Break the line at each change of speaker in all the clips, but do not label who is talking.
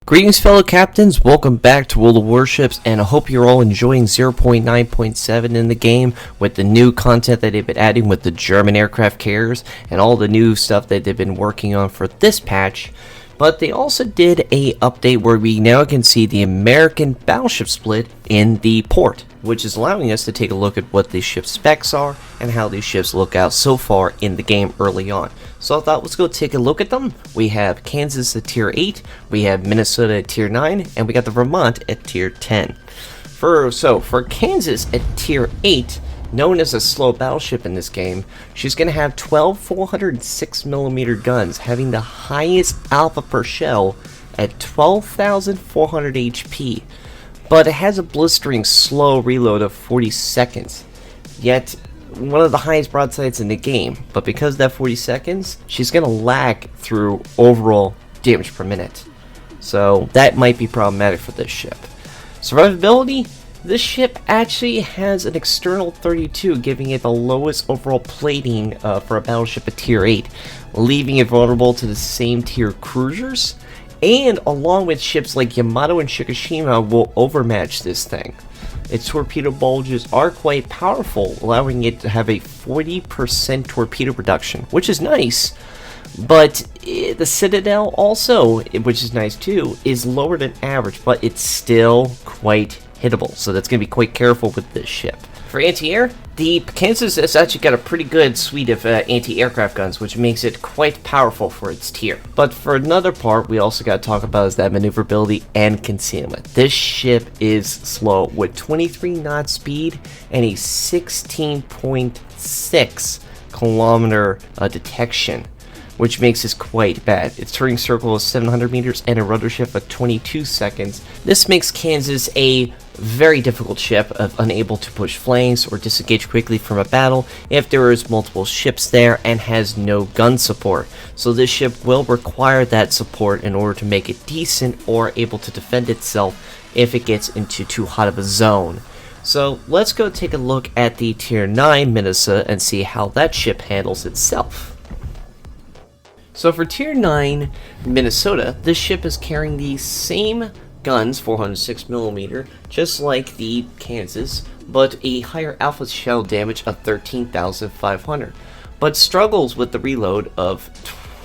Greetings fellow captains, welcome back to World of Warships, and I hope you're all enjoying 0.9.7 in the game with the new content that they've been adding with the German aircraft carriers and all the new stuff that they've been working on for this patch. But they also did a update where we now can see the American battleship split in the port, which is allowing us to take a look at what these ship specs are and how these ships look out so far in the game early on. So I thought let's go take a look at them. We have Kansas at tier 8, we have Minnesota at tier 9, and we got the Vermont at tier 10. For Kansas at tier 8, known as a slow battleship in this game, she's going to have 12 406mm guns, having the highest alpha per shell at 12,400 HP. But it has a blistering slow reload of 40 seconds, yet one of the highest broadsides in the game. But because of that 40 seconds, she's going to lag through overall damage per minute. So that might be problematic for this ship. Survivability? This ship actually has an external 32, giving it the lowest overall plating for a battleship at tier 8, leaving it vulnerable to the same tier cruisers, and along with ships like Yamato and Shikishima will overmatch this thing. Its torpedo bulges are quite powerful, allowing it to have a 40% torpedo reduction, which is nice. But the Citadel also, which is nice too, is lower than average, but it's still quite hittable, so that's going to be quite careful with this ship. For anti-air, the Kansas has actually got a pretty good suite of anti-aircraft guns, which makes it quite powerful for its tier. But for another part we also got to talk about is that maneuverability and concealment. This ship is slow with 23 knot speed and a 16.6 kilometer detection, which makes this quite bad. Its turning circle is 700 meters and a rudder shift of 22 seconds. This makes Kansas a very difficult ship, unable to push flanks or disengage quickly from a battle if there is multiple ships there, and has no gun support. So this ship will require that support in order to make it decent or able to defend itself if it gets into too hot of a zone. So let's go take a look at the tier 9 Minnesota and see how that ship handles itself. So for tier 9 Minnesota, this ship is carrying the same guns, 406mm, just like the Kansas, but a higher alpha shell damage of 13,500, but struggles with the reload of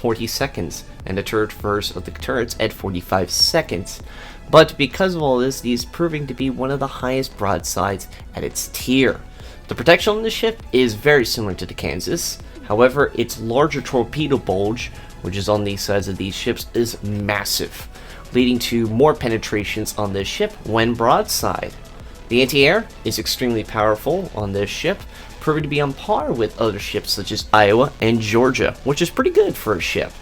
40 seconds and the turret traverse of the turrets at 45 seconds. But because of all this, these proving to be one of the highest broadsides at its tier. The protection on this ship is very similar to the Kansas. However, its larger torpedo bulge, which is on these sides of these ships, is massive, leading to more penetrations on this ship when broadside. The anti-air is extremely powerful on this ship, proving to be on par with other ships such as Iowa and Georgia, which is pretty good for a ship.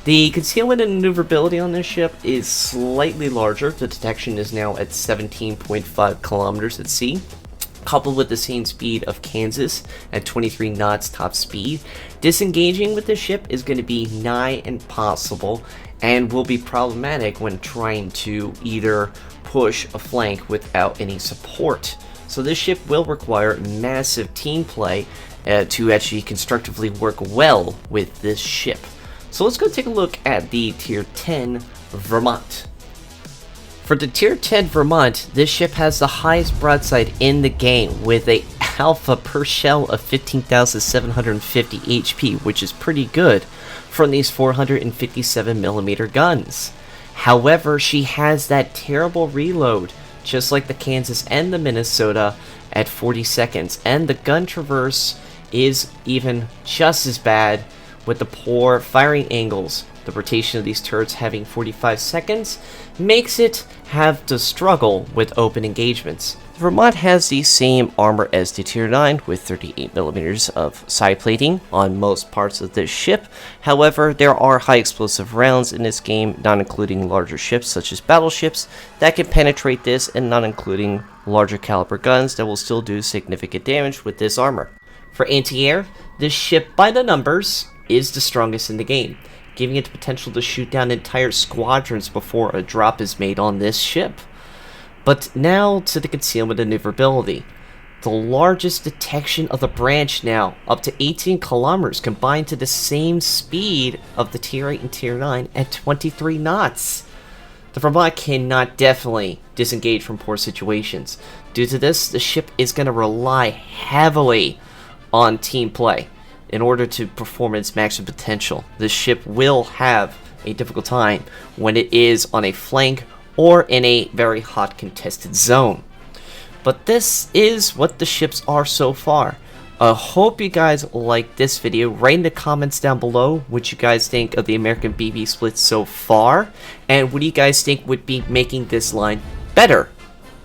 The concealment and maneuverability on this ship is slightly larger. The detection is now at 17.5 kilometers at sea, coupled with the same speed of Kansas at 23 knots top speed. Disengaging with this ship is going to be nigh impossible and will be problematic when trying to either push a flank without any support. So this ship will require massive team play to actually constructively work well with this ship. So let's go take a look at the tier 10 Vermont. For the tier 10 Vermont, this ship has the highest broadside in the game with a alpha per shell of 15,750 HP, which is pretty good from these 457mm guns. However, she has that terrible reload, just like the Kansas and the Minnesota, at 40 seconds, and the gun traverse is even just as bad with the poor firing angles. The rotation of these turrets having 45 seconds makes it have to struggle with open engagements. Vermont has the same armor as the tier 9 with 38mm of side plating on most parts of this ship. However, there are high explosive rounds in this game, not including larger ships such as battleships that can penetrate this, and not including larger caliber guns that will still do significant damage with this armor. For anti-air, this ship by the numbers is the strongest in the game, giving it the potential to shoot down entire squadrons before a drop is made on this ship. But now to the concealment and maneuverability. The largest detection of the branch now, up to 18 kilometers, combined to the same speed of the tier 8 and tier 9 at 23 knots. The Vermont cannot definitely disengage from poor situations. Due to this, the ship is going to rely heavily on team play in order to perform its maximum potential. The ship will have a difficult time when it is on a flank or in a very hot contested zone. But this is what the ships are so far. I hope you guys like this video. Write in the comments down below what you guys think of the American BB split so far, and what do you guys think would be making this line better.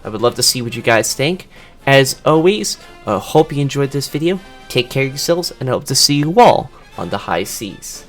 I would love to see what you guys think. As always, I hope you enjoyed this video. Take care of yourselves, and I hope to see you all on the high seas.